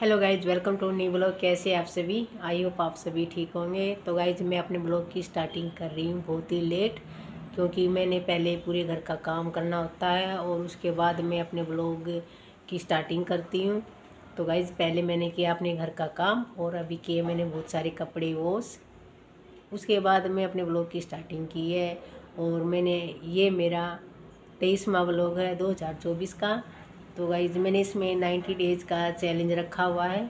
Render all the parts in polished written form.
Hello guys, welcome to new blog. कैसे आप सभी? आई होप आप सभी ठीक होंगे। तो गाइज मैं अपने ब्लॉग की स्टार्टिंग कर रही हूँ बहुत ही लेट, क्योंकि मैंने पहले पूरे घर का काम करना होता है और उसके बाद मैं अपने ब्लॉग की स्टार्टिंग करती हूँ। तो गाइज पहले मैंने किया अपने घर का काम और अभी किए मैंने बहुत सारे कपड़े वॉश। उसके बाद मैं अपने ब्लॉग की स्टार्टिंग की है और ये मेरा 23वां ब्लॉग है 2024 का। तो गाइज मैंने इसमें 90 डेज़ का चैलेंज रखा हुआ है,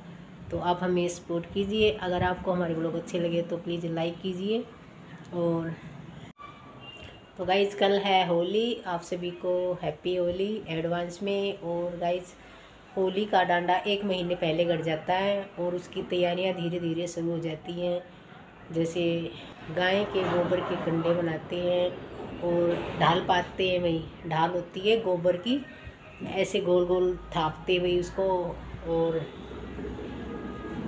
तो आप हमें सपोर्ट कीजिए। अगर आपको हमारे ब्लॉग अच्छे लगे तो प्लीज़ लाइक कीजिए। और तो गाइज कल है होली, आप सभी को हैप्पी होली एडवांस में। और गाइज होली का डांडा 1 महीने पहले गड़ जाता है और उसकी तैयारियां धीरे धीरे शुरू हो जाती हैं। जैसे गाय के गोबर के कंडे बनाते हैं और ढाल पाते हैं, वही ढाल होती है गोबर की, ऐसे गोल गोल थापते हुए उसको। और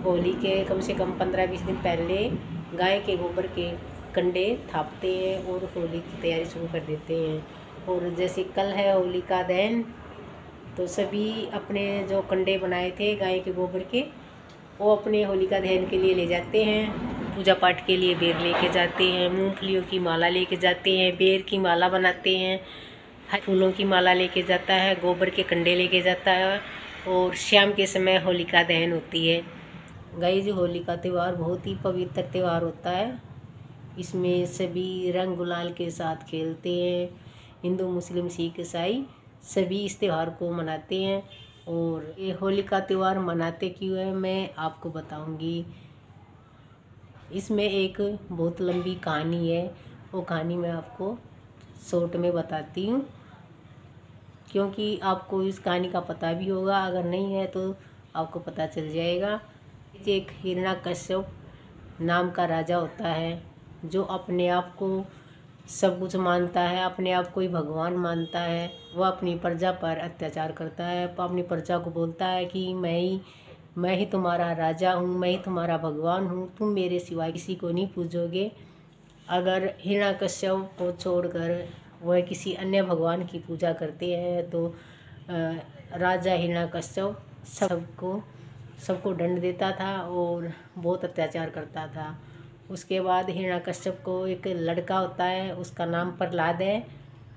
होली के कम से कम 15-20 दिन पहले गाय के गोबर के कंडे थापते हैं और होली की तैयारी शुरू कर देते हैं। और जैसे कल है होली का दहन, तो सभी अपने जो कंडे बनाए थे गाय के गोबर के, वो अपने होलिका दहन के लिए ले जाते हैं। पूजा पाठ के लिए बेर लेके जाते हैं, मूंगफलियों की माला लेके जाते हैं, बेर की माला बनाते हैं, फूलों की माला लेके जाता है, गोबर के कंडे लेके जाता है। और शाम के समय होलिका दहन होती है। गाइस होली का त्यौहार बहुत ही पवित्र त्यौहार होता है। इसमें सभी रंग गुलाल के साथ खेलते हैं। हिंदू मुस्लिम सिख ईसाई सभी इस त्यौहार को मनाते हैं। और ये होली का त्यौहार मनाते क्यों है मैं आपको बताऊंगी। इसमें एक बहुत लंबी कहानी है, वो कहानी मैं आपको शॉर्ट में बताती हूँ, क्योंकि आपको इस कहानी का पता भी होगा, अगर नहीं है तो आपको पता चल जाएगा। एक हिरण्यकश्यप नाम का राजा होता है, जो अपने आप को सब कुछ मानता है, अपने आप को ही भगवान मानता है। वह अपनी प्रजा पर अत्याचार करता है, अपनी प्रजा को बोलता है कि मैं ही तुम्हारा राजा हूँ, मैं ही तुम्हारा भगवान हूँ, तुम मेरे सिवाय किसी को नहीं पूजोगे। अगर हिरण्यकश्यप को छोड़कर वह किसी अन्य भगवान की पूजा करते हैं तो राजा हिरण्यकश्यप सबको दंड देता था और बहुत अत्याचार करता था। उसके बाद हिरण्यकश्यप को एक लड़का होता है, उसका नाम प्रहलाद है,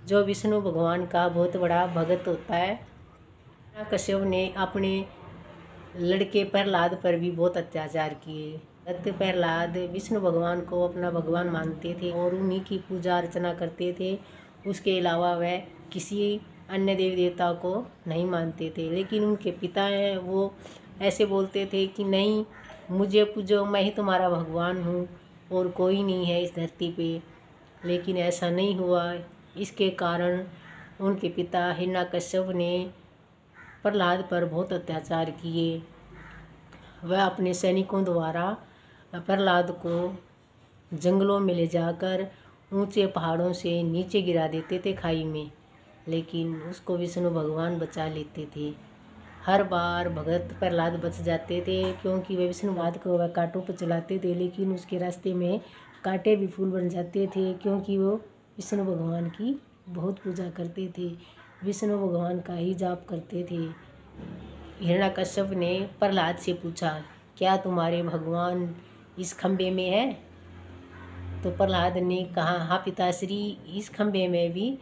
जो विष्णु भगवान का बहुत बड़ा भगत होता है। हिरण्यकश्यप ने अपने लड़के प्रहलाद पर भी बहुत अत्याचार किए। प्रहलाद विष्णु भगवान को अपना भगवान मानते थे और उन्हीं की पूजा अर्चना करते थे। उसके अलावा वह किसी अन्य देवी देवता को नहीं मानते थे। लेकिन उनके पिता हैं, वो ऐसे बोलते थे कि नहीं, मुझे पूजो, मैं ही तुम्हारा भगवान हूँ और कोई नहीं है इस धरती पे। लेकिन ऐसा नहीं हुआ। इसके कारण उनके पिता हिरण्यकश्यप ने प्रहलाद पर बहुत अत्याचार किए। वह अपने सैनिकों द्वारा प्रहलाद को जंगलों में ले जाकर ऊंचे पहाड़ों से नीचे गिरा देते थे खाई में, लेकिन उसको विष्णु भगवान बचा लेते थे। हर बार भगत प्रहलाद बच जाते थे, क्योंकि वे विष्णु भगवान को वह कांटों पर चलाते थे, लेकिन उसके रास्ते में कांटे भी फूल बन जाते थे, क्योंकि वो विष्णु भगवान की बहुत पूजा करते थे, विष्णु भगवान का ही जाप करते थे। हिरण्यकश्यप ने प्रहलाद से पूछा, क्या तुम्हारे भगवान इस खंबे में है? तो प्रहलाद ने कहा, हाँ पिताश्री, इस खंबे में भी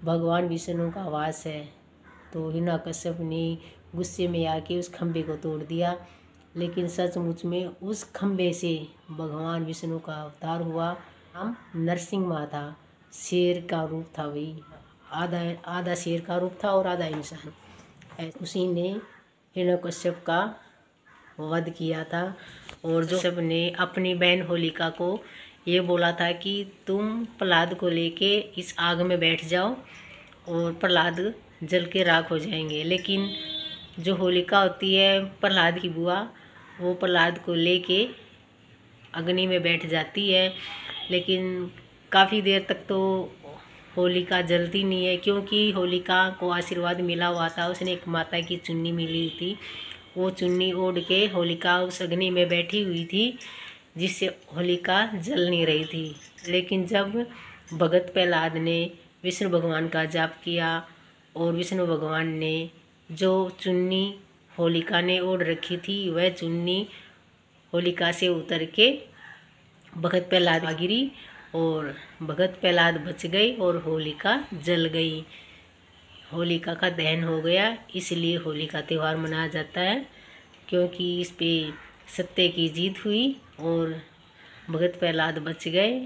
भगवान विष्णु का वास है। तो हिरण्यकश्यप ने गुस्से में आके उस खंबे को तोड़ दिया। लेकिन सचमुच में उस खंबे से भगवान विष्णु का अवतार हुआ। हम नरसिंह माँ था, शेर का रूप था, वही आधा शेर का रूप था और आधा इंसान। उसी ने हिरण्यकश्यप का वध किया था। और जो सब ने अपनी बहन होलिका को ये बोला था कि तुम प्रहलाद को लेके इस आग में बैठ जाओ और प्रहलाद जल के राख हो जाएंगे। लेकिन जो होलिका होती है प्रहलाद की बुआ, वो प्रहलाद को लेके अग्नि में बैठ जाती है, लेकिन काफ़ी देर तक तो होलिका जलती नहीं है, क्योंकि होलिका को आशीर्वाद मिला हुआ था। उसने एक माता की चुन्नी मिली थी, वो चुन्नी ओढ़ के होलिका उस अग्नि में बैठी हुई थी, जिससे होलिका जल नहीं रही थी। लेकिन जब भगत प्रहलाद ने विष्णु भगवान का जाप किया और विष्णु भगवान ने जो चुन्नी होलिका ने ओढ़ रखी थी वह चुन्नी होलिका से उतर के भगत प्रहलाद गिरी और भगत प्रहलाद बच गए और होलिका जल गई। होलिका का दहन हो गया, इसलिए होली का त्यौहार मनाया जाता है, क्योंकि इस पे सत्य की जीत हुई और भगत प्रहलाद बच गए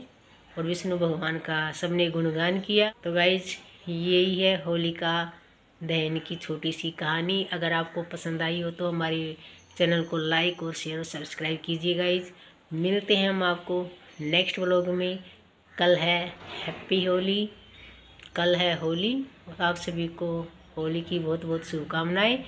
और विष्णु भगवान का सबने गुणगान किया। तो गाइज यही है होलिका दहन की छोटी सी कहानी। अगर आपको पसंद आई हो तो हमारे चैनल को लाइक और शेयर और सब्सक्राइब कीजिए गाइज। मिलते हैं हम आपको नेक्स्ट व्लॉग में। कल है हैप्पी होली, कल है होली। आप सभी को होली की बहुत बहुत शुभकामनाएं।